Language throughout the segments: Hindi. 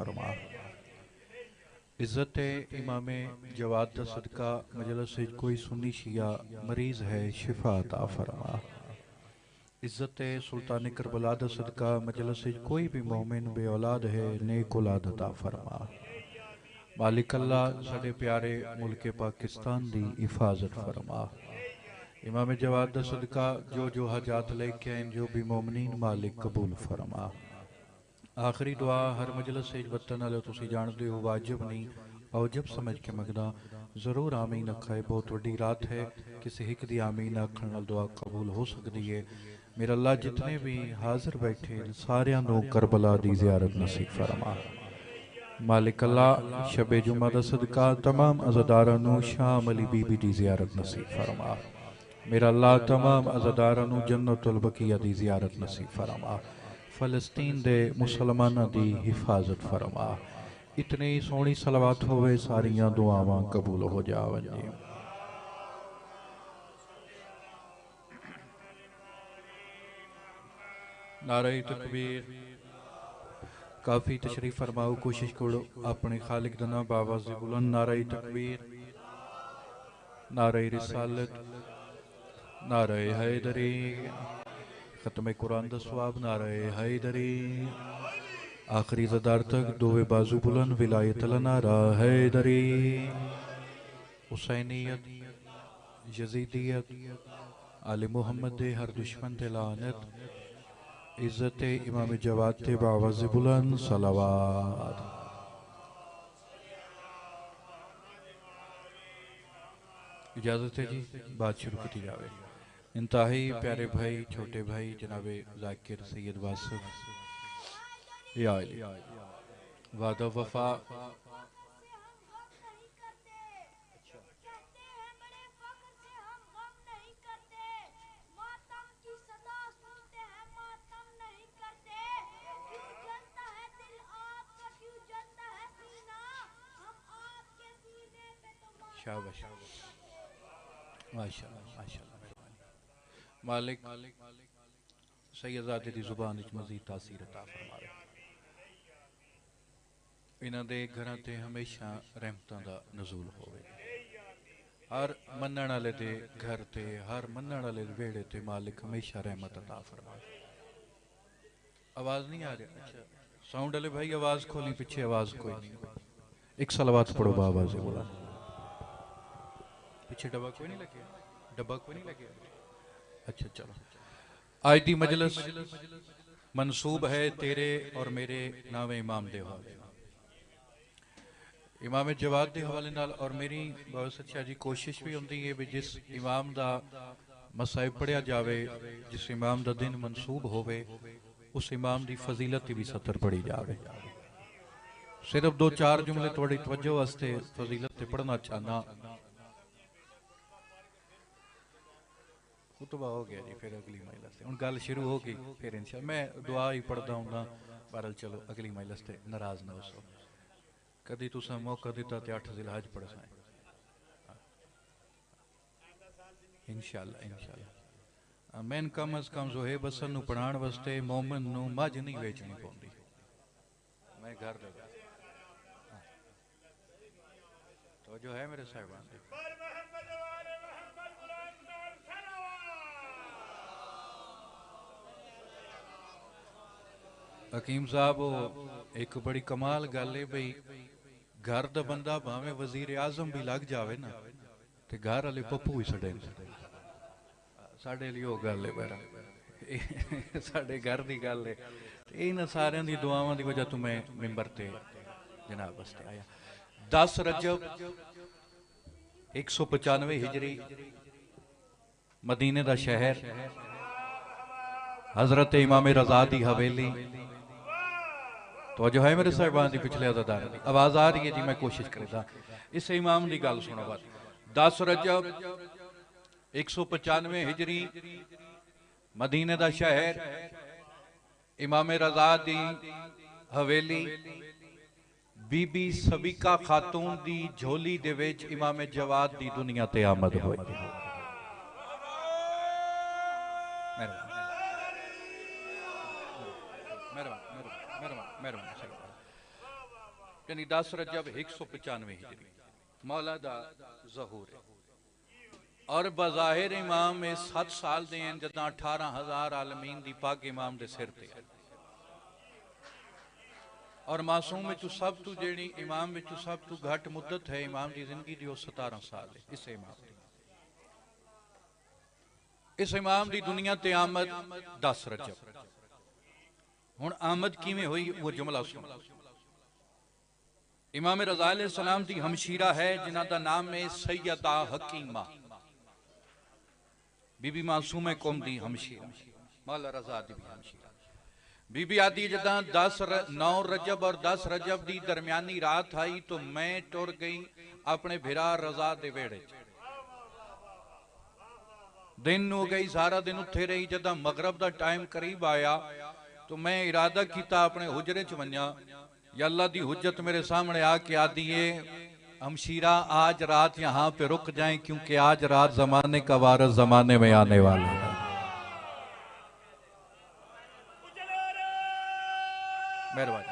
फरमा। इज़्ज़त इमाम जवाद दा सदका मजलिस विच कोई सुन्नी शिया मरीज है, शिफा अता फरमा। इज़्ज़त सुल्तान करबला दा सदका मजलिस विच कोई भी मोमिन बे औलाद है, नेक औलाद अता फरमा। मालिक अल्लाह साडे प्यारे मुल्क पाकिस्तान दी हिफाजत फरमा। इमाम जवाद दा सदका जो जो हजात लेके आए, जो भी मोमिनीन मालिक कबूल फरमा। आखिरी दुआ हर मजलिस से वतन वाले तुसी जानते हो वाजिब नहीं औजब समझ के मंगदा जरूर आमीन आखा है। बहुत वड्डी रात है, किसी हिक दी आमीन आखण नाल दुआ कबूल हो सकती है। मेरा अल्लाह जितने भी हाजिर बैठे सारियां नू करबला दी ज़ियारत नसीब फरमा। मालिक अल्लाह शबे जुमा दा सदका तमाम अज़ादारां नू शाम अली बीबी दी ज़ियारत नसीब फरमा। मेरा अल्लाह तमाम अज़ादारां नू जन्नतुल बकिया दी ज़ियारत नसीब फरमा। फ़लस्तीन दे मुसलमाना दी हिफाजत फरमा। इतनी सोहनी सलवात होवे सारियां दुआवां कबूल हो जावन जी। नारे तकबीर। काफ़ी तशरीफ फरमाओ, कोशिश करो अपने खालिक दा नाम बावाज़ बुलंद। नारे तकबीर, नारे रिसालत, नारे हैदरी। खत्म कुरान दा सवाब, नारे हैदरी। आखिरी ज़दार तक दोवे बाजू बुलंद, विलायत ला नारा हैदरी। हुसैनियत, यजीदियत, आले मुहम्मद दे हर दुश्मन ते लानत। इज़्ज़त इमाम जवाद ते बावाज़ बुलंद सलावात। इजाज़त है जी, बात शुरू की जावे। इंतहाई प्यारे भाई, छोटे भाई जनाबे ज़ाकिर सैयद वासिफ या अली वादा वफा शाबाश माशाअल्लाह माशाअल्लाह मेहरबानी। मालिक सैयदादे दी जुबान विच मज़ीद तासीर अता फरमावे। इन्हां दे घरां ते हमेशा रहमतां दा नज़ूल होवे। हर मनण वाले दे घर ते, हर मनण वाले दे वेड़े ते मालिक हमेशा रहमत अता फरमावे। आवाज़ नहीं आ रही? अच्छा साउंड वाले भाई आवाज़ खोली, पीछे आवाज़ कोई नहीं। एक सलवात पढ़ो बाबा से बोला। पीछे डब्बा कोई नहीं लगे? डब्बा कोई नहीं लगे? अच्छा चलो। आज दी मजलिस मंसूब है तेरे और मेरे नावे इमाम दे हवाले। इमाम जवाद के हवाले नाल और मेरी बहुत सच्चा जी कोशिश भी होंदी है भी जिस इमाम दा मसाइब पढ़िया जावे, जिस इमाम दा दिन मंसूब होवे, उस इमाम दी फजीलत भी सतर पढ़ी जावे। सिर्फ दो चार जुमले थोड़ी तवज्जो वास्ते फजीलत पढ़ना चाहना। खुतबा हो गया जी, फिर अगली मजलिस से हुण गल शुरू हो गई, फिर इंशाअल्लाह मैं दुआ ही पढ़दा हूँ। बहरहाल चलो अगली मजलिस से नाराज ना हो। कदी तुसा मौका दिता तो 8 ज़िलहज पढ़ साए इंशाअल्लाह इंशाअल्लाह। मैन कम अज कम जो है बसन पढ़ाण वास्ते मोमिन नू मझ नहीं वेचनी पौंदी। मैं घर लगा तो जो है मेरे साहिबान हकीम साहब एक बड़ी कमाल गल है बई घर दा बंदा भावें वजीर आजम भी लग जावे ना ते घर वाले पप्पू भी छड़े साढ़े लिए वो गल है। मेरा साढ़े घर की गल है। इन सारे दी दुआवां की वजह तो मैं मिंबर ते जनाब वास्ते आया। 10 रजब 195 हिजरी मदीने दा शहर, हजरत इमाम रजा दी हवेली। तो जो है मेरे साहिबान की पिछले अदादार की आवाज आ रही है जी, मैं कोशिश करता इस इमाम की गल सुनो। बात 10 रजब 195 हिजरी मदीने दा शहर, इमाम रजा दी हवेली, बीबी सबीका खातून दी झोली दे विच इमाम जवाद दी दुनिया ते आमद होई। यानी 10 रजब 195 हिजरी मौला दा ज़हूर है। और बज़ाहिर इमाम 7 साल दे हैं जदा 18,000 आलमीन दी पाक इमाम दे सिर ते है। और मासूम में सब तू जेड़ी इमाम में सब तू घट मुद्दत है इमाम की जिंदगी दी 17 साल है। इस इमाम दी इस इमाम दी दुनिया ते आमद 10 रजब। हुण आमद किवें हुई वो जुमला सुन। इमाम रज़ा अलैहिस्सलाम दी हमशीरा है जिन्हां दा नाम है सैयदा हकीमा, बीबी मासूम कौम दी हमशीरा, मौला रज़ा दी भी हमशीरा। बीबी आदि जदा 9 रजब और 10 रजब दी दरमियानी रात आई तो मैं टुर गई अपने भिरा रज़ा दे वेड़े। दिन हो गई, सारा दिन उत्थे रही। जदा मगरब दा टाइम करीब आया तो मैं इरादा किया अपने हुजरे च वन्या, या अल्लाह दी हुज्जत मेरे सामने आके आदी है हमशीरा आज रात यहाँ पे रुक जाएं क्योंकि आज रात जमाने का वारिस जमाने में आने वाला है। मेहरबानी।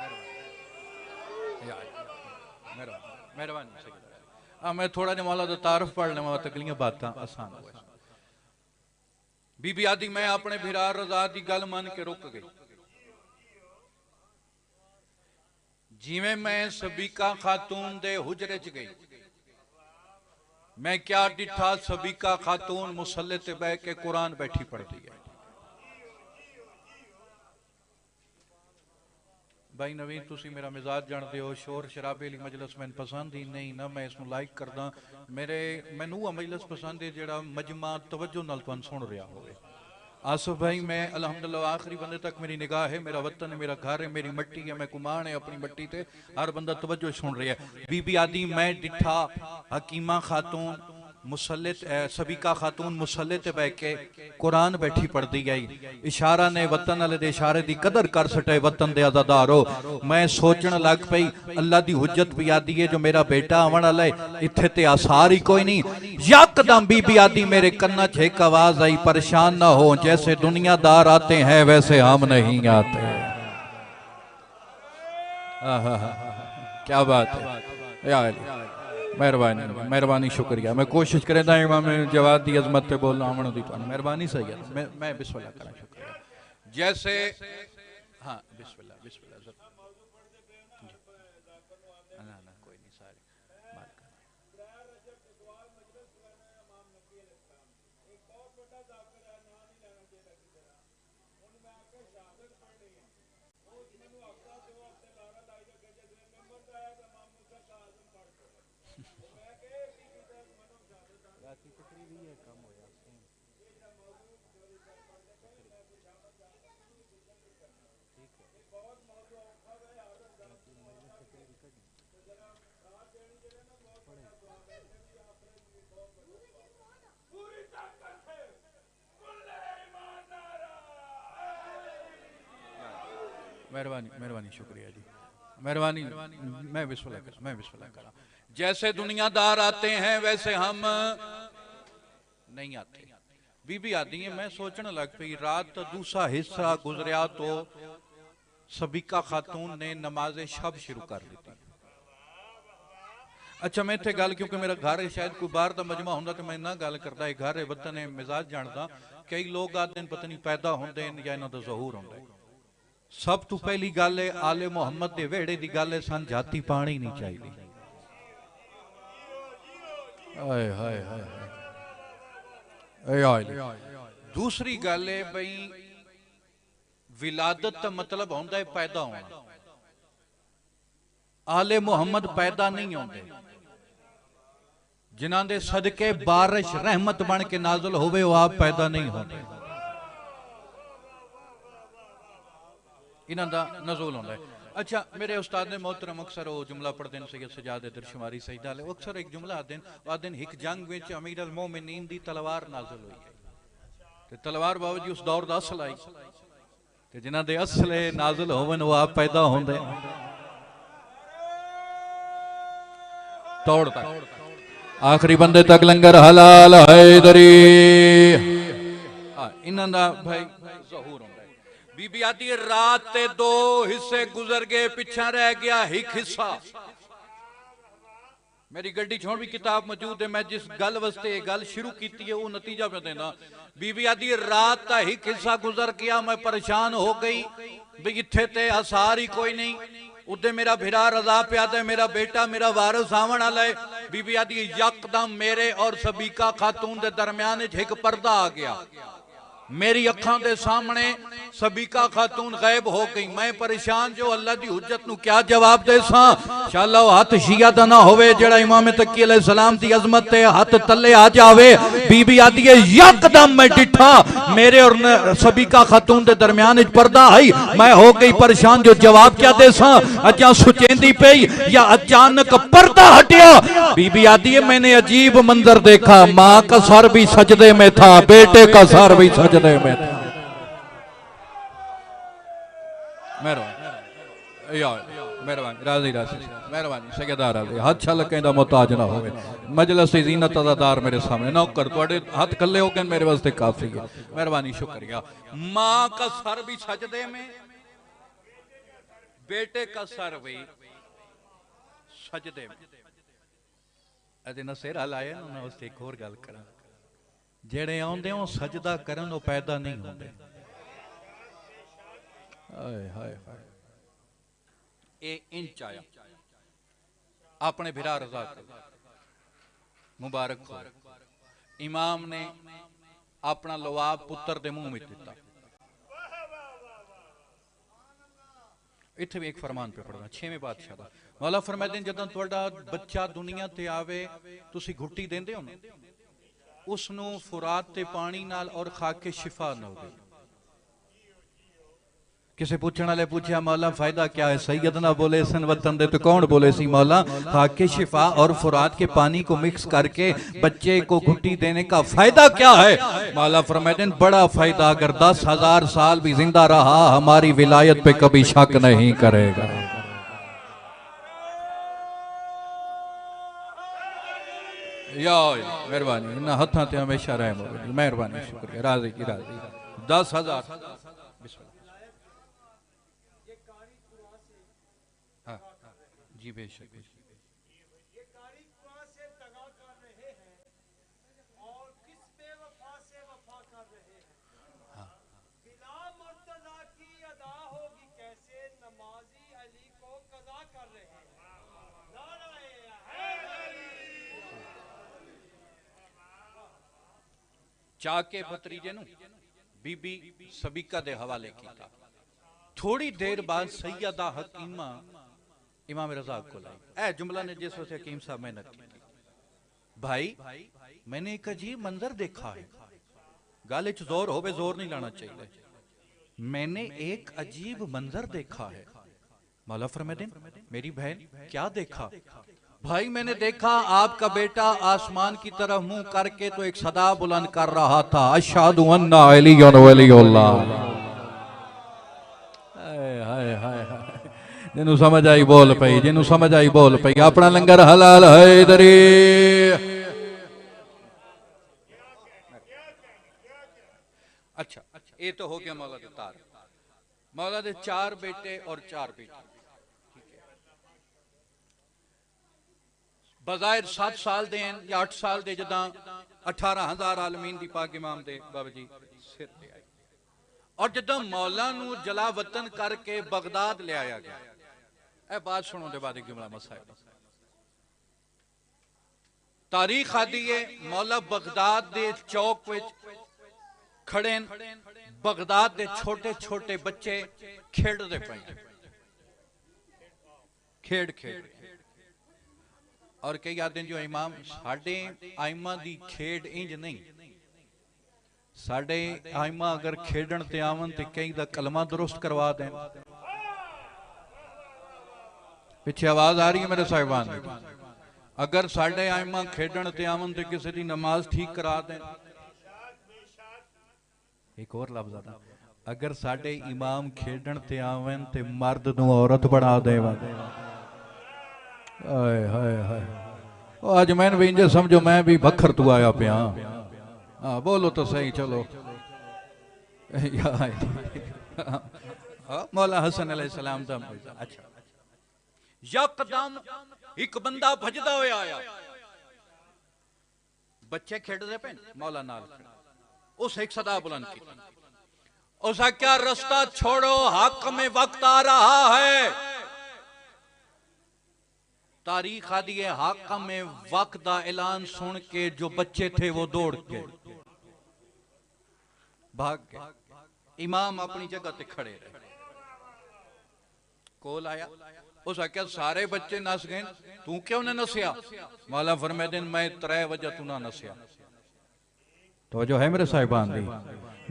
मैं थोड़ा जा मौला दा तारफ पढ़ लवां, तकलियां बातां आसान हो। बीबी आदि मैं अपने भिरा रज़ा दी गल मन के रुक गई। जिवें मैं सबीका खातून दे हुजरे च गई, मैं क्या डिठा सबीका खातून मुसल्ले ते बह के कुरान बैठी पढ़ती है। भाई नवीन तुसी मेरा मिजाज जानते हो, शोर शराबे वाली मजलिस मैंने पसंद ही नहीं ना, मैं इसनूं लाइक करदा। मैनू वह मजलिस पसंद है जिहड़ा मजमा तवज्जो नाल तुहानूं सुन रहा होवे। आसफ भाई मैं अल्हम्दुलिल्लाह आखिरी बंदे तक मेरी निगाह है, मेरा वतन है, मेरा घर है, मेरी मट्टी है, मैं कुमान है अपनी मट्टी ते हर बंदा तवज्जो सुन रहा है। बीबी आदि मैं डिठा हकीमा खातून मुसल्ले सबीका खातून मुसल्ले ते बैठ के कुरान बैठी पढ़ती गई। इशारा ने वतन वाले दे इशारे दी कदर कर सटे वतन दे आज़ादारो। मैं सोचण लग पई अल्लाह दी हुज्जत भी आदी है जो मेरा बेटा आवन वाला है, इत्थे ते आसार ही कोई नहीं। यकदम बीबी आदि मेरे कन्ना च एक आवाज आई, परेशान ना हो, जैसे दुनियादार आते हैं वैसे हम नहीं आते। क्या बात है, मेहरबानी मेहरबानी शुक्रिया। मैं कोशिश करें इमाम जवाद दी अजमत पे बोलना आमन दी तुहानू मेहरबानी सही है। मैं बिस्मिल्लाह करा शुक्रिया। जैसे हाँ बिस्मिल्लाह बिस्मिल्लाह ना ना कोई नहीं सारे मेहरबानी मेहरबानी शुक्रिया जी मेहरबानी। मैं बिस्मिल्लाह करा। जैसे दुनियादार आते हैं वैसे हम नहीं आते। बीबी आती है मैं सोचने लग पई रात का दूसरा हिस्सा गुजरिया तो सबीका खातून ने नमाज शब शुरू कर दी। अच्छा मैं इतने गल क्योंकि मेरा घर है, शायद कोई बाहर का मजमा होंदा तो मैं ना गल करता है। घर है वतन है मिजाज जानदा। कई लोग आते हैं पता नहीं पैदा होंदे या इन्हां दा ज़हूर होंदा है। सब तो पहली गल है आले मुहम्मद दे वेड़े दी गल है, सन जाति पानी नहीं चाहिए। दूसरी गल है बई विलादत का मतलब होंदा है पैदा होना। आले मुहम्मद पैदा नहीं होंदे, जिन्हां दे सदके बारिश रहमत बन के नाजुल होवे वो आप पैदा नहीं होंदे। इन्हां दा नज़ूल होंदा है। अच्छा मेरे उस्ताद ने मोहतरम अक्सर वो जुमला पढ़ते हैं सैयद सजाद दिरशुमारी सजदा वाले, अक्सर एक जुमला आते हैं एक जंग विच अमीर अल मोमिनीन दी तलवार नाजुल हुई है ते तलवार बाबा जी उस दौर दा असल आई ते जिन्हां दे असले नाजुल होवन वो आप पैदा होंदे तौड़ तक आखिरी बंदे तक लंगर हलाल हैदरी इन्हां दा भाई ज़हूर होंदा है। बीबी आती रात ते 2 हिस्से गुजर गए, पिछा रह गया एक हिस्सा। मेरी गड्डी छोड़ भी किताब मौजूद है। मैं जिस गल वास्ते गल शुरू की है वो नतीजा मैं देना। बीबी आदि रात का ही किस्सा गुजर गया, मैं परेशान हो गई भी इत्थे ते आसार ही कोई नहीं। उदे मेरा भिरा रजा पिया ते मेरा बेटा मेरा वारिस आवन वाला है। बीबी आदि यकदम मेरे और सबीका खातून के दरम्यान एक पर्दा आ गया। मेरी अखां दे सामने सबीका खातून गायब हो गई। मैं परेशान जो अल्लाह की हुज्जत नू क्या जवाब दे सा। शाला हाथ शिया दा ना होवे जेड़ा इमाम तकी अलैहि सलाम दी अजमत ते हाथ तले आ जावे। बीबी आदि है यकदम मैं डिठा मेरे और सबीका खातून दे दरमियान विच पर्दा आई। मैं हो गई परेशान जो जवाब क्या दे सा। अजा सुचेंदी पई या अचानक पर्दा हटिया। बीबी आदि है मैंने अजीब मंजर देखा। माँ का सर भी सजदे में था, बेटे का सर भी सजदे में था। मेहरबानी राजी राजी मेहरबानी सैयदा राजी हाथ छल कहंदा मोहताज ना होवे। मजलिस ज़ीनत अज़ादार मेरे सामने नौकर तुहाडे हाथ कल्ले हो गए मेरे वास्ते काफी है। मेहरबानी शुक्रिया। माँ का सर भी सजदे में, बेटे का सर भी सजदे में। अजे ना सिर हलाया ना उन्हें वास्ते एक और गल करा। जेड़े आउंदे हो सजदा करन वो पैदा नहीं होंदे। हाय हाय हाय ए इंच आया अपने भिरा रजा मुबारक हो। इमाम ने अपना लवाब पुत्र दे मुंह में दिता। इत्थे भी एक फरमान पे पढ़ना 6वें बादशाह दा। मौला फरमाते हैं जदों तुहाडा बच्चा दुनिया ते आवे तुसी घुट्टी देंदे हो ना उसनू फुरात ते पानी नाल और खाके शिफा ना हो। किसे पूछने वाले पूछा मौला फायदा क्या है। सैयदना बोले सन वतन दे तो कौन बोले सी मौला खाके शिफा और फुरात के पानी को मिक्स करके बच्चे को घुट्टी देने का फायदा क्या है। मौला फरमाते हैं बड़ा फायदा। अगर 10,000 साल भी जिंदा रहा हमारी विलायत पे कभी शक नहीं करेगा। मेहरबानी इन हथा ते हमेशा रहम हो। मेहरबानी शुक्रिया राजी की राजी 10,000 हाँ जी बेशक। चाके भतरीजे नू बीबी सबीका दे हवाले किया। थोड़ी देर बाद सैयदा हकीमा इमाम रजा को लाई। ए जुमला ने जिस वक्त हकीम साहब मेहनत की भाई मैंने एक अजीब मंजर देखा है। गाले च जोर होवे जोर नहीं लाना चाहिए। मैंने एक अजीब मंजर देखा है। मौला फरमाते मेरी बहन क्या देखा। भाई मैंने देखा आपका बेटा आसमान की तरफ मुंह करके तो एक सदा बुलंद कर रहा था अशहदु अन्ना अलियुन वलियुल्लाह। हाय हाय जिन्हों समझ आई बोल पई, जिन्हों समझ आई बोल पई। अपना लंगर हलाल है इधरी। अच्छा ये तो हो गया मौला दे तार। मौला दे 4 बेटे और 4 बेटी। बजायर 7 साल दे या 8 साल दे जदा 18,000 आलमीन दी पाक इमाम दे बाबा जी सिर ते आई। और जदों मौला नू जला वतन करके बगदाद ले आया गया। ए बात सुनो दे बाद एक जुमला मसाइल तारीख आदि है। मौला बगदाद दे चौक विच खड़े बगदाद दे छोटे छोटे बच्चे खेड़दे पे खेड़ खेड़ और कई आते जो इमाम साडे आइमा दी खेड इंज नहीं। साडे आइमा अगर खेडन ते आवन ते कई दा कलमा दुरुस्त करवा दें। पीछे आवाज आ रही है मेरे साहिबान। अगर साडे आइमा खेडन ते आवन ते किसी दी नमाज ठीक करा दें। एक और लफ्ज आता अगर साडे इमाम खेडन ते आवन ते मर्द नू औरत बना देवन। हाय हाय हाय आज मैं भी इंजे समझो मैं भी बखर तू आया पिया। हाँ बोलो तो सही चलो। मौला हसन अलैहिस्सलाम दा अच्छा यकदम एक बंदा भजदा होया आया, बच्चे खेडदे पे मौला नाल, उस एक सदा बुलंद की, उस क्या रास्ता छोड़ो, हक में वक्त आ रहा है। तारीख आदि है, हक में वक्त का ऐलान सुन के जो बच्चे थे वो दौड़ के भाग गए। इमाम अपनी जगह ते खड़े रहे, कोल आया, उस आख्या सारे बच्चे नस गए, तू क्यों ने नसिया? मौला फरमाते हैं मैं 3 वजह तू ना नसिया। तो जो है मेरे साहिबान दी,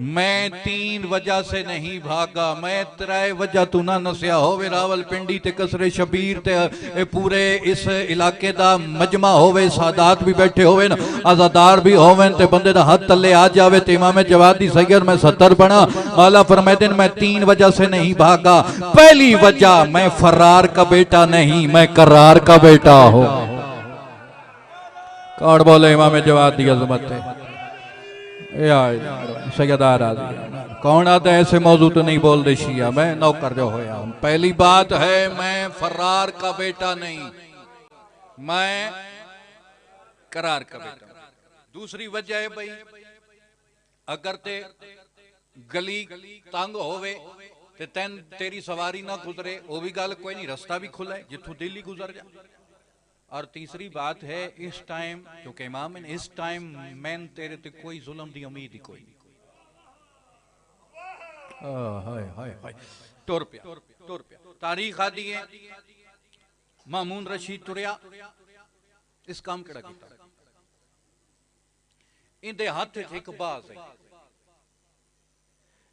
मैं 3 वजह से नहीं भागा, मैं 3 वजह तू ना नसिया होवे। रावलपिंडी ते कसरे शबीर ते पूरे इस इलाके दा मजमा होवे, सादात भी बैठे होवे ना, आजादार भी होवे ते बंदे दा हाथ तले आ जावे ते इमाम जवादी सैयद मैं 70 बना। मौला फरमाते हैं मैं 3 वजह से नहीं भागा। पहली वजह, मैं फरार का बेटा नहीं, मैं करार का बेटा हूं। कौन बोले इमाम जवादी अजमत है सैयदार आदि कौन आता है? ऐसे मौजू तो नहीं बोल दे शिया, मैं नौकर जो होया। पहली बात है मैं फरार का बेटा नहीं, मैं करार का बेटा। दूसरी वजह है भाई, अगर ते गली तंग होवे ते तेरी सवारी ना गुजरे, वो भी गल कोई नहीं, रास्ता भी खुला है जिथों दिल्ली गुजर जा। और तीसरी बात है इस टाइम, क्योंकि इमाम इस टाइम मैन तेरे ते कोई जुल्म दी उम्मीद ही कोई नहीं। हाय हाय हाय टुर पिया। तारीख आदि है मामून रशीद तुरिया, इस काम केड़ा कीता, इंदे हाथ एक बाज है,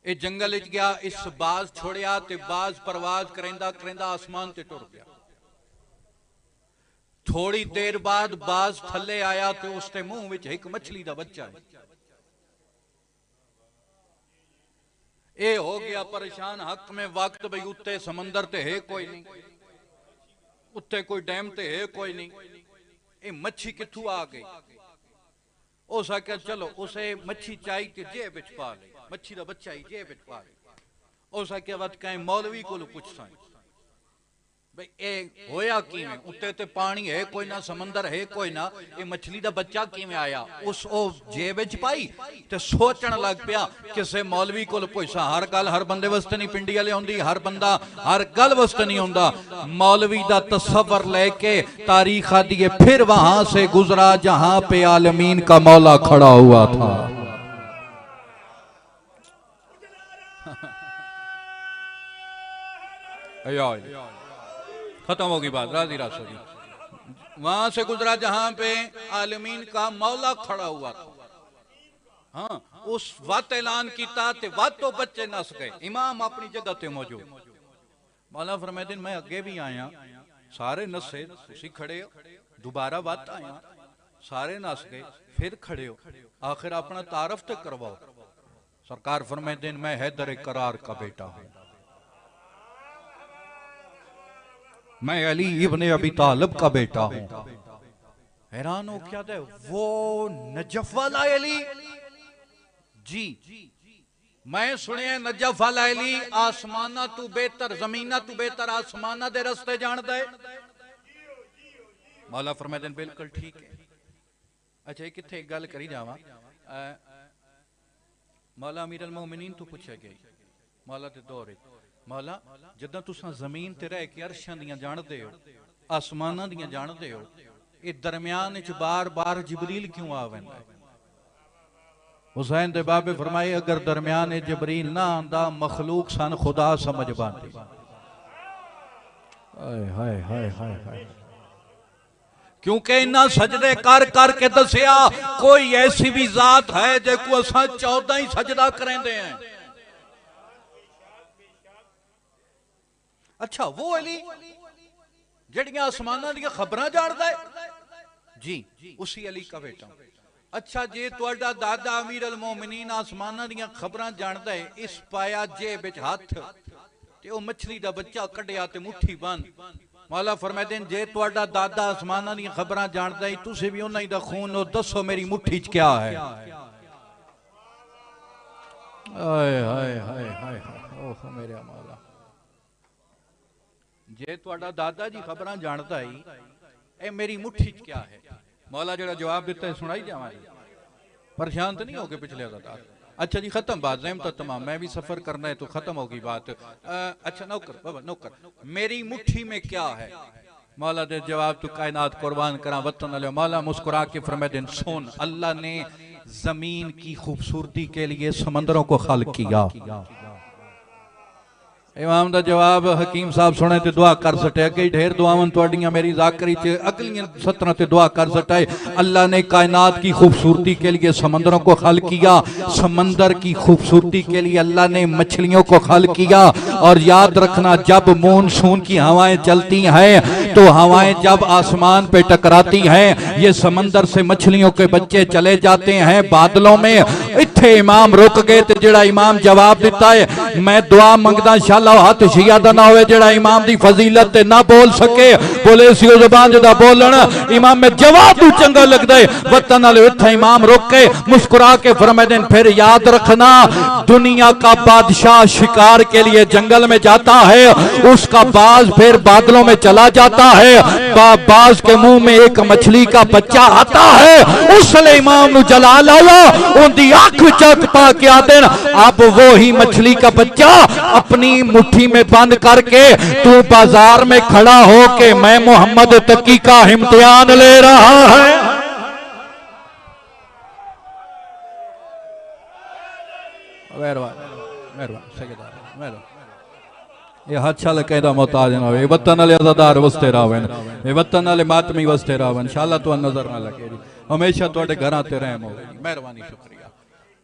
ये जंगल च गया, इस बाज छोड़िया ते बाज परवाज करेंदा करेंदा आसमान ते टुर गया। थोड़ी देर बाद बाज थले आया तो उसके मुंह विच एक मछली का बच्चा है। ए हो गया परेशान, हक में वक्त भाई, उत्ते समंदर ते है कोई नहीं, उत्ते कोई डैम ते है कोई नहीं, ये मच्छी किथू आ गई? उस आख्या चलो उसे मच्छी चाहिए कि जेब विच पा ले, मच्छी का बच्चा ही जेब विच पा ले। उस आख्या वत कहीं मौलवी को पुछसा भाई ए होया किवें, उत्ते ते पानी है कोई ना, समंदर है कोई ना, ये मछली दा बच्चा किवें आया? उस ओ जेब विच पाई ते सोचण लग पिया किसे मौलवी कोल पुछसा। हर गल हर बंदे वास्ते नहीं पिंडी वाले होंदी, हर बंदा हर गल वास्ते नहीं होंदा। मौलवी दा तसव्वुर लेके तारीख आदि है, फिर वहां से गुजरा जहां पे आलमीन का मौला खड़ा हुआ था। खत्म होगी बात, राजी राजी। वहां से गुजरा जहां पे आलमीन का मौला खड़ा हुआ था। हाँ, उस वक्त ऐलान किया ते वक्त तो बच्चे नस गए, इमाम अपनी जगह ते मौजूद। मौला फरमाते मैं अगे भी आया, सारे नसे, तुसी खड़े हो, दोबारा वक्त आया, सारे नस गए, फिर खड़े हो, आखिर अपना तारफ तो करवाओ। सरकार फरमाते मैं हैदर करार का बेटा हूं, मैं अली इब्ने अबी तालिब का बेटा हूं। हैरान हो क्या था, वो नजफ वाला अली जी, मैं सुने नजफ वाला अली आसमाना तू बेहतर, जमीना तू बेहतर, आसमाना दे रस्ते जानदा है। मौला फरमाते बिल्कुल ठीक है। अच्छा ये किथे एक गल करी जावा, मौला अमीर अल मोमिनीन तू पूछा गई, मौला ते दौर मौला जदा तुसा जमीन ते रह के अरशां दियां जानदे हो, आसमानां दियां जानदे हो, ये दरम्यान च बार बार जिबरील क्यों आ वैंदा है? हुसैन दे बाबे फरमाए अगर दरम्यान जिबरील ना आंदा मखलूक सन खुदा समझ पाती। हाय हाय हाय हाय, क्योंकि इन्ना सजदे कर करके दसिया कोई ऐसी भी जात है जेको असां 14 ही सजदा करेंदे हैं। अच्छा वो अली जड़ियां आसमाना दी खबरां जानदा है जी, उसी अली का बेटा। अच्छा जे तुहाडा दादा अमीर अल मोमिनीन आसमाना दी खबरां जानदा है, इस पाया जेब विच हथ ते ओ मछली दा बच्चा कढ़िया ते मुट्ठी बंद। मौला फरमाते जे तुहाडा दादा आसमाना दी खबरां जानदा है, तुसी भी उन्हां दा खून हो, दसो मेरी मुट्ठी च क्या है? हाय हाय हाय हाय, ओह मेरे मौला। जे तुहाडा दादा जी खबरां जानदा ही ए मेरी मुट्ठी च क्या है। मौला जड़ा जवाब दिता है सुनाई जावा, परेशान तो नहीं हो गए पिछले अज़ादार। अच्छा जी खत्म बात, ज़ैम तो तमाम, मैं भी सफर करना है तो खत्म होगी बात। अच्छा नौकर बाबा नौकर, मेरी मुट्ठी में क्या है। मौला दे जवाब तू कायनात कुर्बान करा वतन अले। मौला मुस्कुरा के फरमाते दिन सुन, अल्लाह ने जमीन की खूबसूरती के लिए समंदरों को खल्क किया। इमाम दा जवाब हकीम साहब सुने ते दुआ कर सटे। अगे ढेर दुआवन तुहाडियां मेरी जाकरी च अगलियां सतरां ते दुआ कर सटे। अल्लाह ने कायनात की खूबसूरती के लिए समंदरों को खल किया, समंदर की खूबसूरती के लिए अल्लाह ने मछलियों को खल किया। और याद रखना जब मानसून की हवाएं चलती हैं तो हवाएं जब आसमान पे टकराती हैं, ये समंदर से मछलियों के बच्चे चले जाते हैं बादलों में। इत्थे इमाम रुक गए ते जेड़ा इमाम जवाब दिता है मैं दुआ मंगदा शाला हाथ शिया दा ना होवे जेड़ा इमाम दी फजीलत ते ना बोल सके। बोले सी जुबान जदा बोलन इमाम में जवाब तू चंगा लगदा है वतन वाले। इत्थे इमाम रुक के मुस्कुरा के फरमाते फिर याद रखना दुनिया का बादशाह शिकार के लिए जंगल में जाता है, उसका बाज फिर बादलों में चला जाता है, बाज के मुंह में एक मछली का बच्चा आता है, उसने इमाम नु जलाल आया उनकी आंख चक पा के आते अब वो ही मछली का बच्चा अपनी मुट्ठी में बंद करके तू बाजार में खड़ा हो के मैं मोहम्मद तकी का इम्तिहान ले रहा है। ये हच्छल कहदा मोहताज ना हो, वतन वाले अज़ादार वसते रहवन, वतन वाले मातमी वसते रहवन। इंशाअल्लाह तो नजर ना लगे, हमेशा तुहाडे घरां ते रहम होगी। मेहरबानी शुक्रिया।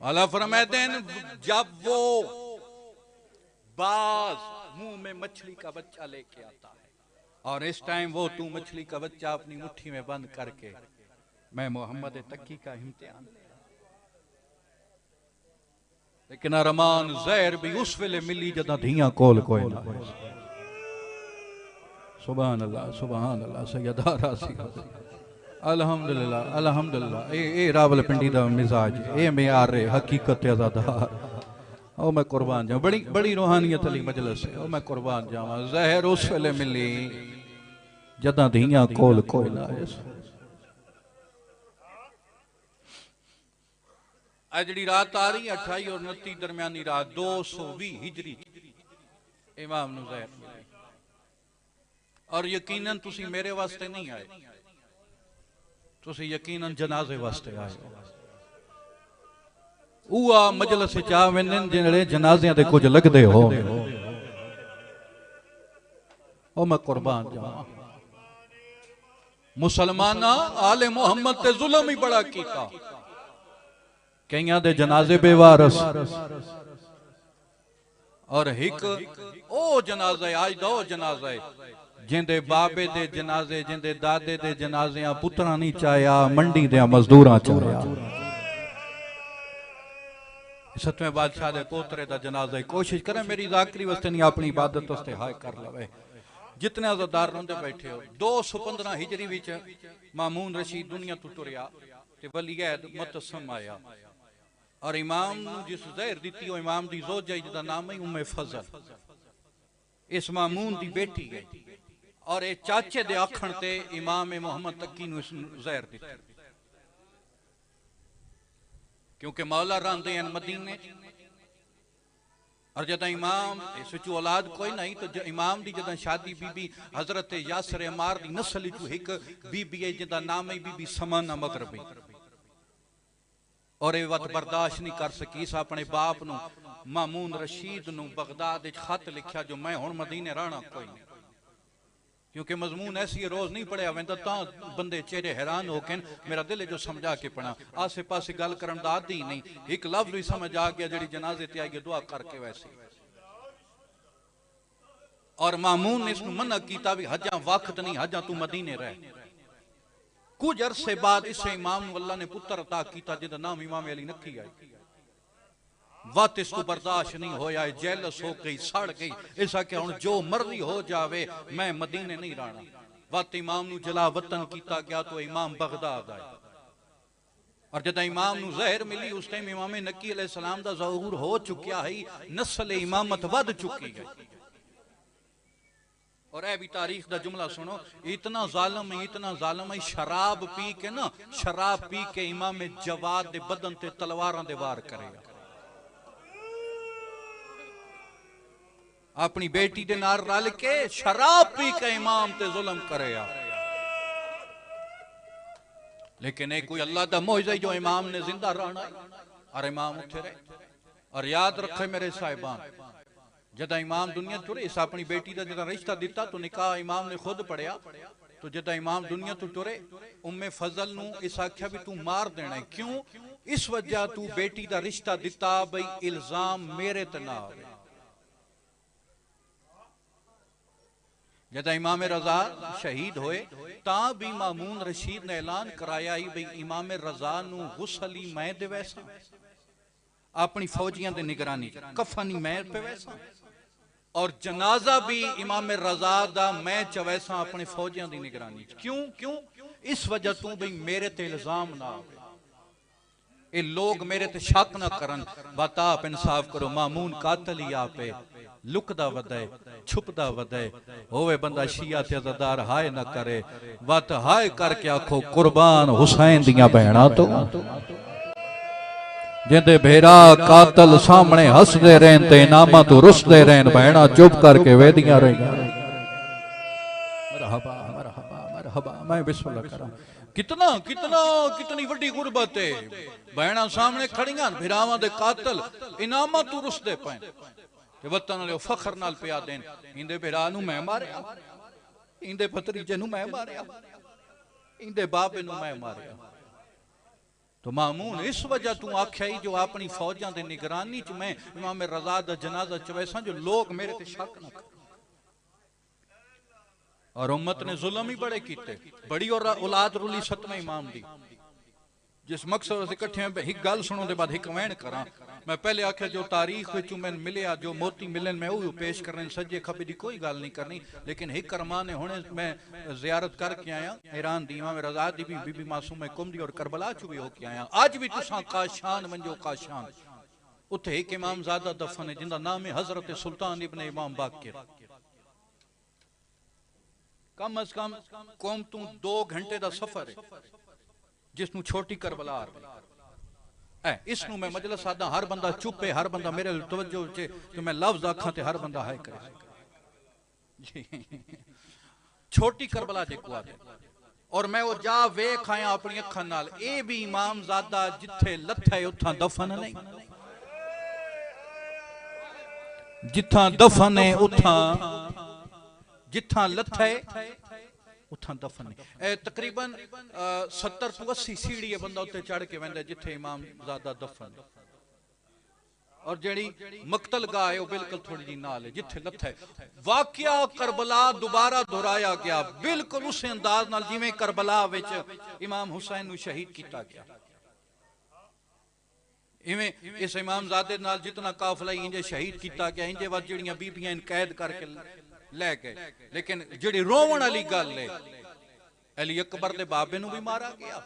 अल्लाह फरमाते हैं जब वो बाज मुंह में मछली का बच्चा लेके आता है और इस टाइम वो तू मछली का बच्चा अपनी मुट्ठी में बंद करके मैं मोहम्मद तकी का इम्तिहान। लेकिन अरमान जहर भी उस वेले मिली जदा धियां कोल कोई ना। सुभान अल्लाह सुभान अल्लाह सैयदा रासी अल्हम्दुलिल्लाह अल्हम्दुलिल्लाह। ए रावलपिंडी दा मिजाज ए मियार रे हकीकत अज़ादार। ओ मैं कुर्बान जाऊं, बड़ी बड़ी रूहानियत अली मजलिस है। ओ मैं कुर्बान जावा जहर उस वेले मिली जदा धियां कोल कोई ना। जी रात आ रही 28 और 29 दरमियानी रात 220 हिजरी इमाम नू ज़हर मिली। और यकीनन तुसी मेरे वास्ते नहीं आए, तुसी यकीनन जनाजे वास्ते आए। उआ मजलिस चा वेंदे जिहड़े जनाज़ियां दे कुछ लगदे हो। ओ मैं कुर्बान जावां मुसलमाना आले मुहम्मद ते जुल्म ही बड़ा कीता। कईयां दे जनाजे बेवारस और हिक ओ जनाजा आज दा ओ जनाजा जिंदे बाबे दे जनाजे जिंदे दादे दे जनाजे पुत्रा नहीं चाया मंडी दे मजदूरां चाया। सतवें बादशाह दे पोतरे दा जनाजा कोशिश करे मेरी जाकरी वास्ते नहीं अपनी इबादत वास्ते हाय कर लवे। जितने अज़ादार रोंदे बैठे हो 215 हिजरी विच मामून रशीद दुनिया तो टुरया ते वलीद मुतसम आया और इमाम जिस ज़हर दी वो इमाम दी ज़ोजा जिसका नाम है उम्मे फजल, इस मामून दी बेटी है और ये चाचे दे आखण ते इमाम मोहम्मद तकी नू इस ज़हर दी। क्योंकि मौला रहंदे हैं मदीने और जदा इमाम इस विच औलाद कोई नहीं तो इमाम दी जदा शादी बीबी हजरत यासर अमार दी नस्ल चो एक बीबी है जिसका नाम है बीबी समाना मगरबी। और ये वत बर्दाश्त नहीं कर सकी इस अपने बाप नू मामून रशीद नू बगदाद खत लिखा जो मैं हुण मदीने रहना कोई नहीं। क्योंकि मजमून ऐसी रोज नहीं पढ़िया वैंदा ता बंदे चेहरे हैरान हो के मेरा दिल जो समझा के पढ़ा आसे पासे गल करन दा आदी नहीं एक लफ्ज भी समझ आ गया जेड़ी जनाजे ते आई दुआ करके वैसे। और मामून ने इसनु मना कीता भी हजा वक्त नहीं हजा तू मदीने रह। कुछ अरसे बाद इस इमाम अल्लाह ने पुत्र अता किया जिसका नाम इमाम अली नकी आई। वत इसको बर्दाश्त नहीं होया, जेलस हो गई सड़ गई ऐसा कि हुण जो मर्जी हो जावे मैं मदीने नहीं रहना। वत इमाम नू जला वतन किया गया तो इमाम बगदाद आए और जब इमाम नू ज़हर मिली उस टाइम इमाम नकी अलैहिस्सलाम दा ज़हूर हो चुकिया है, नस्ल इमामत वध चुकी है। और ए भी तारीख का जुमला सुनो, इतना जालिम है शराब पी के ना, शराब पी के इमाम जवाद दे बदन ते तलवारां दे वार करेगा। अपनी बेटी दे नाल रल के शराब पी के इमाम ते जुल्म करेगा। लेकिन एक कोई अल्लाह दा मौजज़ा जो इमाम ने जिंदा रहना और इमाम उठे रहे। और याद रखे मेरे साहिबान, जदा इमाम दुनिया तुरे, इस अपनी बेटी का जदा रिश्ता दिता तो निकाह इमाम ने खुद पढ़िया। तो जदा इमाम दुनिया तो तुरे, उम्मे फजल नू इस आख्या भी तू मार देना है। क्यों? इस वजह तू बेटी का रिश्ता दिता बई इल्जाम मेरे ते ना आवे। जदा इमाम रजा शहीद होए ता भी मामून रशीद ने ऐलान कराया ही बई इमाम रजा नू गुसल ही मैं दे वैसा, अपनी फौजियां दे निगरानी कफनी मैं पे वैसा, और जनाजा भी इमाम रजा दा मैं च वैसा अपने फौजियां दी निगरानी। क्यों? क्यों? इस वजह तू बई मेरे ते इल्जाम ना आवे, ये लोग मेरे ते शक ना करन। बता आप इंसाफ करो, मामून कातल ही आपे लुकदा वदे छुपदा वदे होवे बंदा शिया ते अज़ादार हाय ना करे, वत हाय करके आखो कुर्बान हुसैन दियां बहना तो जिंदे भेरा कातल सामने हसदे रहन ते इनामा तो रुसदे रहन, बहना चुप करके वेदियां रही। मरहबा मरहबा मरहबा, मैं बिस्मिल्लाह करा। कितना कितना कितनी वड्डी गुरबत है, बहना सामने खड़ियां, भिरावां दे कातल इनामा तो रुसदे पे वतन वाले फखर नाल पिया देन। इंदे भिरा नू मैं मारिया, इंदे भतरीजे नू मैं मारिया, इंदे बाबे नू मैं मारिया। तो मामून इस वजह तू आख्या ही जो अपनी फौजां दे निगरानी च मैं इमाम रजा दा जनाजा चवैसा जो लोग मेरे ते शक ना कर। और उम्मत ने जुल्म ही बड़े कीते, बड़ी और औलाद रुली सतवें इमाम दी। जिस मकसद से इकट्ठे एक गल सुनो दे बाद एक वैन करा। मैं पहले आख्या जो तारीख विचों मैं मिलिया, जो मोती मिलन मैं वो पेश करने, सज्जे खबे दी कोई गल नहीं करनी। लेकिन एक करमा ने हुणे मैं जियारत करके आया ईरान दी, इमाम रजा दी भी, बीबी मासूम कुम दी और करबला चो भी होके आया। अज भी तुसां काशान वंजो काशान, उत्थे एक इमाम ज़ादा दफन है जिंदा नाम है हजरत सुल्तान इब्न इमाम बाकिर। कम अज कम कौम तू 2 घंटे का सफर है, जिसनू छोटी करबला इसनू मैं मजलिस आदा, हर बंदा चुप है, हर बंदा मेरे तवज्जो च जो मैं लफ्ज आखा ते हर बंदा हाय करे। छोटी करबला देखो आदे, और मैं वो जा वेख आया अपनी अखां नाल। ए भी इमाम ज़ादा जिथे लथा है उथा दफन नहीं, जिथा दफन है उथा, जिथा लथा है उथा दफन नहीं। तकरीबन 70 तो 80 सीढ़ी बंदा उत्ते चढ़ के वेंदा जिथे इमाम ज़ादा दफन। और जेड़ी मकतल गाह है वो बिल्कुल थोड़ी जी नाल है जिथे लथा है। वाकया करबला दोबारा दोहराया गया बिल्कुल उस अंदाज नाल जिवें करबला विच इमाम हुसैन नू शहीद किया गया। इवें इस इमाम ज़ादे नाल जितना काफिला इंजे शहीद किया गया, इंजे बाद जिहड़ियां बीबियां कैद करके ले गए। लेकिन जिहड़ी रोवण वाली गल है, अली अकबर दे बाबे नू भी मारा गया।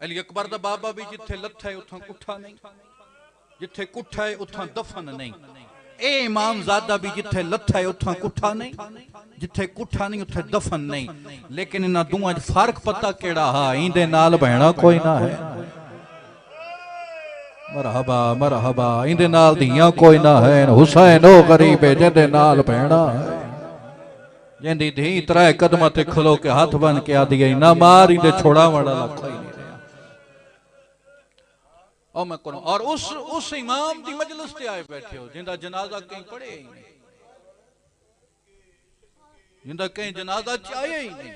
अली अकबर दा बाबा भी जिथे लथा है उथा कुठा नहीं, जिथे कुठा है उथा दफन नहीं। ए इमाम ज़ादा भी जिथे लथा है उथा कुठा नहीं, जिथे कुठा नहीं उथे दफन नहीं। लेकिन इन्हां दुआं च फर्क पता केड़ा हा, इंदे नाल बहना कोई ना है। मरहबा मरहबा, इंदे नाल दियां कोई ना है। हुसैन ओ गरीब है जिंदे नाल बहना है, जिंदी धी 3 कदम ते खलो के हाथ बन के आदि ना मार इंदे छोड़ा वाला कोई नहीं रहा। और मैं करूं, और उस इमाम दी मजलिस ते आए बैठे हो जिंदा जनाजा कहीं पढ़े ही नहीं, जिंदा कहीं जनाजा चाहे ही नहीं।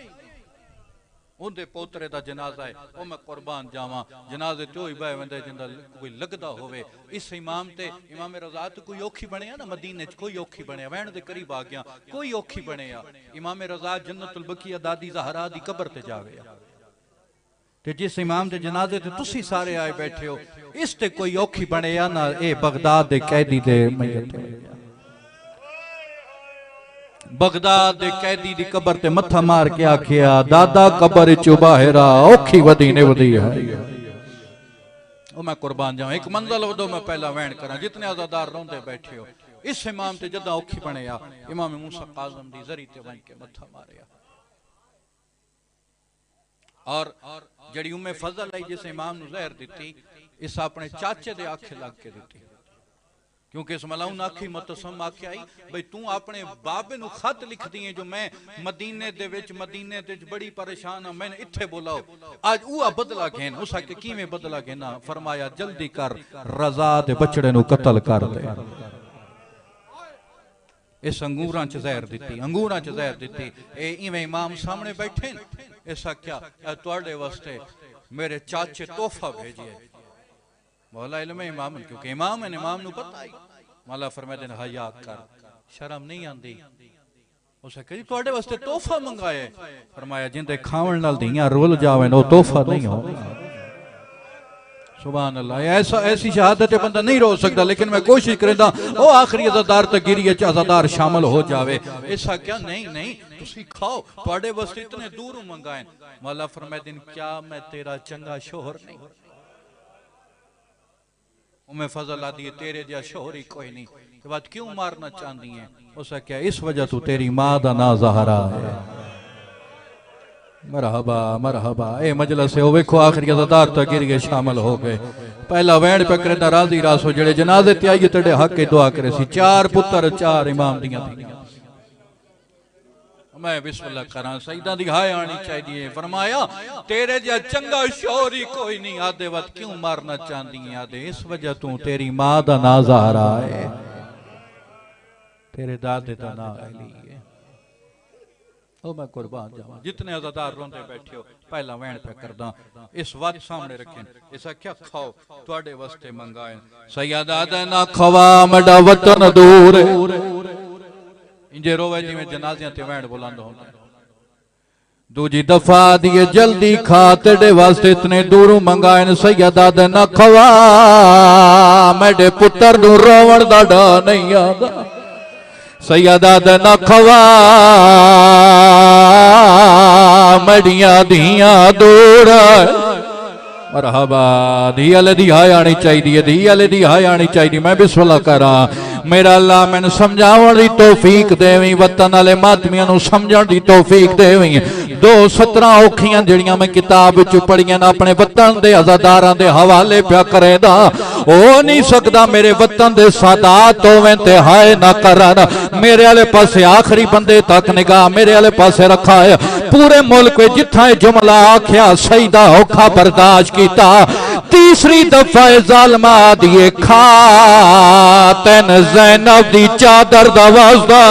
उनके पोतरे का जनाजा है, वो मैं कुर्बान जावा, जनाजे तो ही बह वेंदे जिंदा कोई लगदा होवे। इस इमाम ते इमाम रज़ा तो कोई औखी बने ना, मदीने च कोई औखी बने, वैन दे करीब आ गया कोई औखी बने। इमाम रज़ा जन्नतुल बकिया दादी ज़हरा दी कब्र ते जावे। ते जिस इमाम दे जनाजे ते तुसी सारे आए बैठे हो, इस ते कोई औखी बने या ना, ए बगदाद दे कैदी दे मैयत बगदाद दे कैदी दी कब्र ते मत्था मार के आखिया, दादा कब्र चो बाहरा औखी वदी ने वदी है। ओ मैं कुर्बान जाऊं, एक मंजिल वदो मैं पहला वैन करा, जितने आज़ादार रोंदे बैठे हो इस इमाम ते जदा औखी बने आ इमाम मूसा काज़म दी जरी ते वंज के मथा मारिया और जड़ी उम्मे फजल आई जिस इमाम नु जहर दिती इस अपने चाचे दे आखे लग के दिती क्योंकि इस मलाउन आखी मतसम आखे आई भाई तू अपने बाबे नु खत लिख दिए जो मैं मदीने दे विच बड़ी परेशान हां मैंने इत्थे बोलाओ आज ऊ बदला घेन उस आके किवें बदला घेना फरमाया जल्दी कर रजा दे बछड़े नु कत्ल कर दे इस अंगूरां च जहर दिती अंगूरां च जहर दिती ए इवें इमाम सामने बैठे ऐसा क्या तुहाडे वास्ते मेरे चाचे तोहफा भेजिए मौला इल्म इमाम क्योंकि इमाम है इमाम नु पता ही मौला फरमाते हैं हया कर शर्म नहीं आंदी उसे कही तुहाडे वास्ते तोहफा मंगाए फरमाया जिंदे खावण नाल धीयां रोल जावे ओ तोहफा नहीं हो सुभान अल्लाह ऐसा ऐसी शहादत बंदा नहीं रो सकता लेकिन मैं कोशिश करदा ओ आखिरी अज़ादार तक गिरिए च अज़ादार शामिल हो जावे ऐसा क्या नहीं नहीं तुसी खाओ तुहाडे वास्ते इतने दूर मंगाए मौला फरमाते हैं क्या मैं तेरा चंगा शोहर नहीं उम्मे फजल आदि तेरे जैसा शोहर ही कोई नहीं के बाद क्यों मारना चाहती है उसे क्या इस वजह तू तेरी मां दा ना ज़हरा है मरहबा मरहबा ए मजलिस है ओ वेखो आखिरी अज़ादार तक गिर गए शामिल हो गए पहला वैण पकड़े दा राजी रासो जेड़े जनाजे ते आई तेरे हक की दुआ करे सी चार पुत्र चार इमाम दियां थी मैं बिस्मिल्लाह करा सईदा दी हाय आनी चाहिए फरमाया तेरे जा चंगा शोर ही कोई नहीं आधे वक्त क्यों मारना चाहती है आधे इस वजह तू तेरी मां दा ना ज़हरा है तेरे दादे दा ना अली है ओ मैं कुर्बान जावा जितने अज़ादार रोंदे बैठे हो पहला वैन पे करदा इस बात सामने रखें ऐसा क्या खाओ तुहाडे वास्ते मंगाए सैयदा दा ना खवा मड़ा वतन दूर इंजे रोवे जिवें जनाज़ियां ते वैन बुलंद होंदा दूजी दफा दिए जल्दी खा तेरे वास्ते इतने दूरों मंगाए सैयदा दा ना खवा मेरे पुत्र नु रोवण दा डा नहीं आंदा सैयदा दा ना खवा मड़ियां दियां दूर मरहबा धी अले दी हाय आनी चाहिए धी अले दी हाय आनी चाहिए मैं बिस्मिल्लाह करा मेरा अल्लाह मैनू समझावन दी तौफीक देवी वतन वाले मातमियां नू समझण दी तौफीक देवी 217 औखियां जड़ियां मैं किताब विच पढ़ियां ना अपने वतन दे अज़ादारां दे हवाले पिया करेदा हो नहीं सकदा मेरे वतन दे सादात होवें ते हाय ना करन मेरे वाले पासे आखिरी बंदे तक निगाह मेरे वाले पासे रखा है पूरे मुल्क में जिथा जुमला आख्या सईदा औखा बर्दाश्त कीता तीसरी दफा जालमा दिए खा तेन ज़ैनब दी चादर दा वास्ता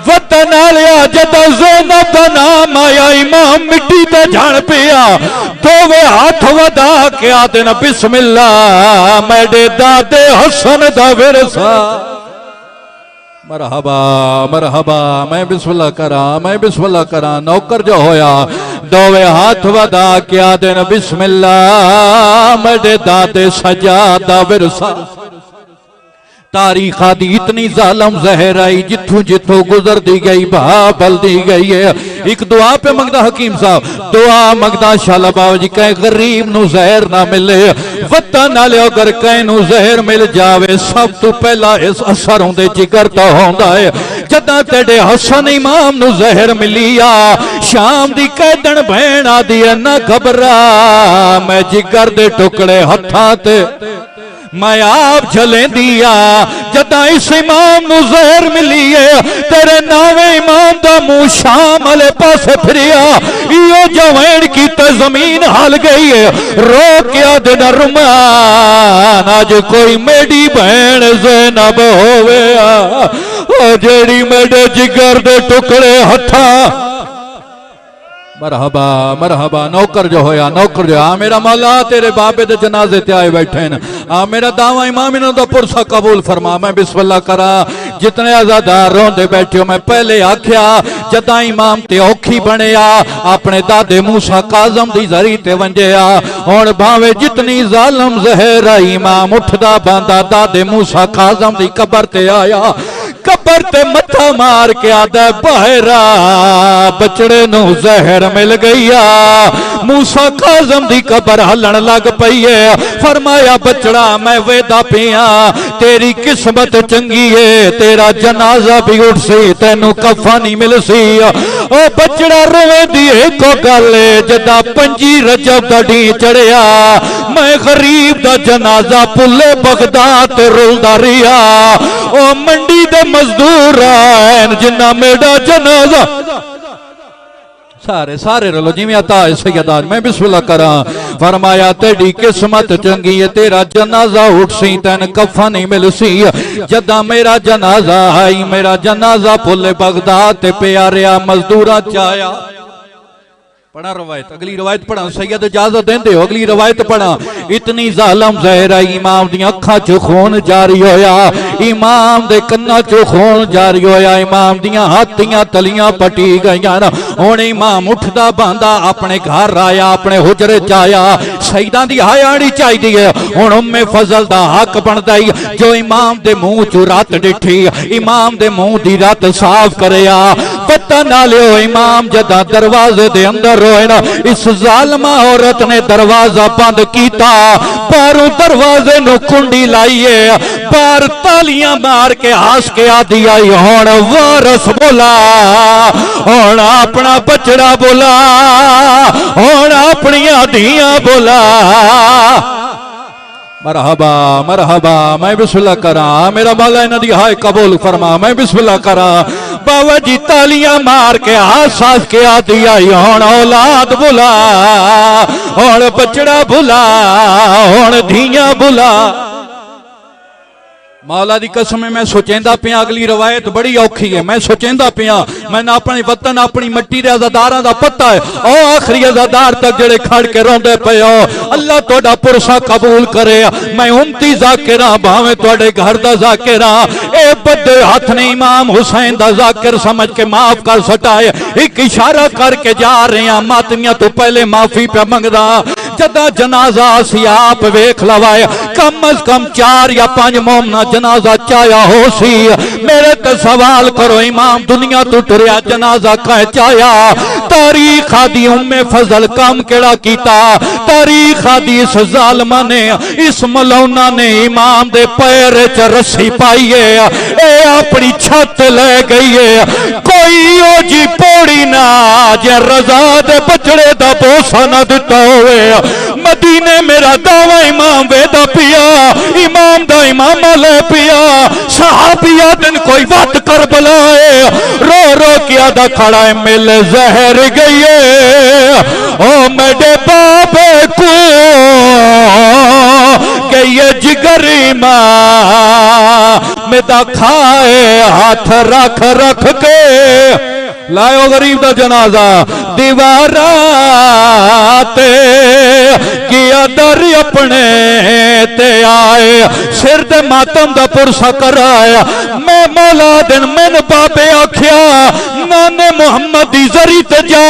वतन आलिया जदा ज़ैनब दा नाम आया इमाम मिट्टी ते झड़ पिया दोवे हाथ वधा के आदे न बिस्मिल्लाह मेरे दादे हसन दा विरसा मरहबा मरहबा मैं बिस्मिल्लाह करा नौकर जो होया दोवे हाथ वधा के आदे न बिस्मिल्लाह मेरे दादे सजादा विरसा तारीख आदि इतनी जालम जहर आई जिथों जिथों गुजर दी गई बल दी गई है एक दुआ पे मंगदा हकीम साहब दुआ मंगदा शाला बाबा जी कहीं गरीब नु जहर ना मिले वतन वाले अगर कहीं नु जहर मिल जावे सब तो पहला इस असर होंदे जिगर दा होंदा है जदा तेरे हसन इमाम नु जहर मिलिया शाम दी कैदन भैन आदि ना घबरा मैं जिगर दे टुकड़े हत्थां ते मैं आप चले दिया जदा इस इमाम नु जहर मिली है तेरे नावे इमाम दा मुंह शाम वाले पासे फिरिया यो जवैन की तो जमीन हल गई है रो के दिन रुमान आज कोई मेरी बहन ज़ैनब होवे ओ जेड़ी मेरे जिगर दे टुकड़े हथा मरहबा मरहबा नौकर जो होया नौकर जो आ मेरा मौला तेरे बाबे दे जनाजे ते आए बैठे न आ मेरा दावा इमाम इन्हों दा पुरसा कबूल फरमा मैं बिस्मिल्लाह करा जितने अज़ादार रोंदे बैठे हो मैं पहले आख्या जदा इमाम ते औखी बनिया अपने दादे मूसा काज़म दी जरी ते वंजिया हुण भावे जितनी जालम जहर आई इमाम उठदा बांदा दादे मूसा काज़म दी कबर ते आया कबर कबर ते मथा मार के आदा बहरा बचड़े नू जहर मिल गई आ। मूसा काज़म दी कबर हलन लग पई है। फरमाया बचड़ा मैं वेदा पिया तेरी किस्मत चंगी है, तेरा जनाजा भी उठ सी तेनू कफन नहीं मिल सी। ओ बचड़ा रोवे दी एक गल जदा 5 रजब दा डी चढ़िया मैं गरीब दा जनाजा पुले बगदाद ते रुलदा रिया। ओ मंडी दे मजदूर आन जिन्ना मेरा जनाजा सारे सारे रलो जिवें आता है सैयदान मैं बिस्मिल्लाह करा। फरमाया तेरी किस्मत चंगी है, तेरा जनाजा उठ सी तैन कफन नहीं मिल सी। जदा मेरा जनाजा आई मेरा जनाजा पुले बगदाद ते पिया रहा मजदूरा चाया। पढ़ा रवायत अगली रवायत पढ़ा सैयद इजाजत देंदे हो अगली रवायत पढ़ा। इतनी जालम जहर आई इमाम दी अखां चो खून जारी होया, इमाम दे कन्ना चो खून जारी होया, इमाम दियां हाथियां तलियां पटी गईयां। हुण इमाम उठदा बांदा अपने घर आया अपने हुजरे च आया। शहीदां दी हायाणी चाहिदी है। हुण उम्मे फजल दा हक बनदा है जो इमाम दे मुंह चो रत डिठी इमाम दे मुंह दी रत साफ करया। पता ना लियो इमाम जदा दरवाजे दे अंदर रोए ना इस जालमा औरत ने दरवाजा बंद किया। बाहरों दरवाजे नु कुंडी लाइए बाहर तालियां मार के हंस के आदि आई हुण वारस बोला हुण अपना बचड़ा बोला हुण अपनियां धियां बोला। मरहबा मरहबा मैं बिस्मिल्लाह करा मेरा मौला इन्हां दी हाय कबूल फरमा मैं बिस्मिल्लाह करा। बाबा जी तालियां मार के हंस हंस के आदि आई हुण औलाद बुला हुण बचड़ा बुला हुण धियां बुला। मौला दी कसम मैं सोचेंदा पिया अगली रवायत बड़ी औखी है। मैं सोचेंदा पिया मैंने अपनी वतन अपनी मट्टी दे अज़ादारां दा पता है। ओ आखिरी अज़ादार तक जेड़े खड़ के रोंदे पे हो अल्लाह तुहाडा पुरसा कबूल करे। मैं उम्मती ज़ाकिरा भावें तुहाडे घर दा ज़ाकिरा ए बदे हाथ ने इमाम हुसैन दा ज़ाकिर समझ के माफ कर सटाए। एक इशारा करके जा रहे हैं मातमियां तो पहले माफी पे मंगदा। जदा जनाजा असी आप वेख लवाए कम अज कम 4 या 5 मोमना जनाजा चाया हो सी। मेरे तो सवाल करो इमाम दुनिया तो टुरिया जनाजा कह चाया। तारीख आदि उम्मे फजल काम केड़ा कीता। तारीख आदि इस जालमा ने इस मलौना ने इमाम दे पैर च रस्सी पाई है ए अपनी छत ले गई है। कोई ओ जी पौड़ी ना जे रजा दे बचड़े दा बोसा ना दिता होवे। मदीने मेरा दावा इमाम वेदा पिया इमाम दा इमाम ले पिया। सहाबिया दिन कोई बात कर बुलाए रो रो के आदा खड़ा है मिल जहर गई है ओ मेरे बाबे को गई जिगरी मां मेरा खाए हाथ रख रख के लायो गरीब दा जनाजा दीवारा ते किया दर अपने ते आए सिर दे मातम दा पुरसा कराया। मैं मौला दिन मैन बाबे आख्या नाने मुहम्मद दी जरी ते जा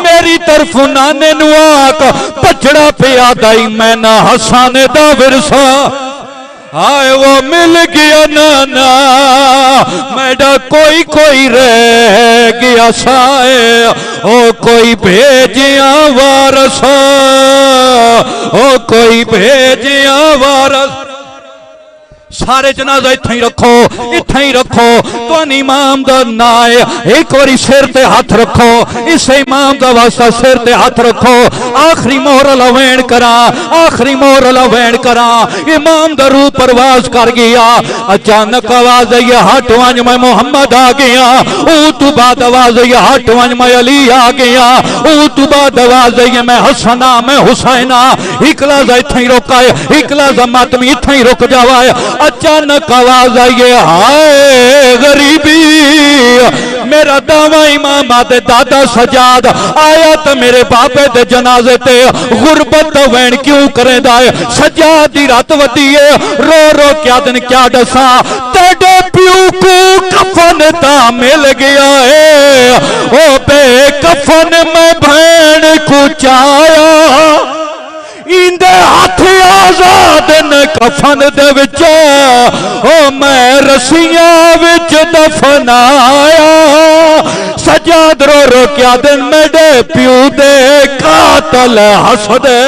मेरी तरफ नाने नु आक पछड़ा पिया दाई मैं ना हसाने दा विरसा आए वो मिल गया नाना मेरा कोई कोई रह गया साए ओ कोई भेजिया वारस ओ कोई भेजिया वारस। सारे जनाजा इत्थे ही रखो इत्थे ही रखो तो इमाम दा ना है एक बारी सिर ते हाथ रखो इस इमाम दा वास्ता सिर ते हाथ रखो। आखिरी मोहर लवेण करा आखिरी मोहर लवेण करा। इमाम दा रूह परवाज कर गया। अचानक आवाज आई हट वंज मैं मोहम्मद आ गया। ओ तू बाद आवाज आई हट वंज मैं अली आ गया। ओ तू बाद आवाज आई मैं हसना मैं हुसैना। इकला जा इत्थे ही रोका है इकला जा मातमी इत्थे ही रुक जावा है। अचानक आवाज आई है हाय गरीबी मेरा दावा इमाम दे दादा सजाद आया तो मेरे बाबे दे जनाजे ते गुरबत वैन क्यों करेंदा है। सजाद दी रात वदी है रो रो क्या दिन क्या दसा तेरे प्यू को कफन ता मिल गया है ओ बे कफन में भैन को चाया इंदे हाथ आजाद ने कफन दे विच ओ मैं रस्सियां विच च दफनाया सजाद रो रो क्या दिन मेरे प्यू दे कातल हसदे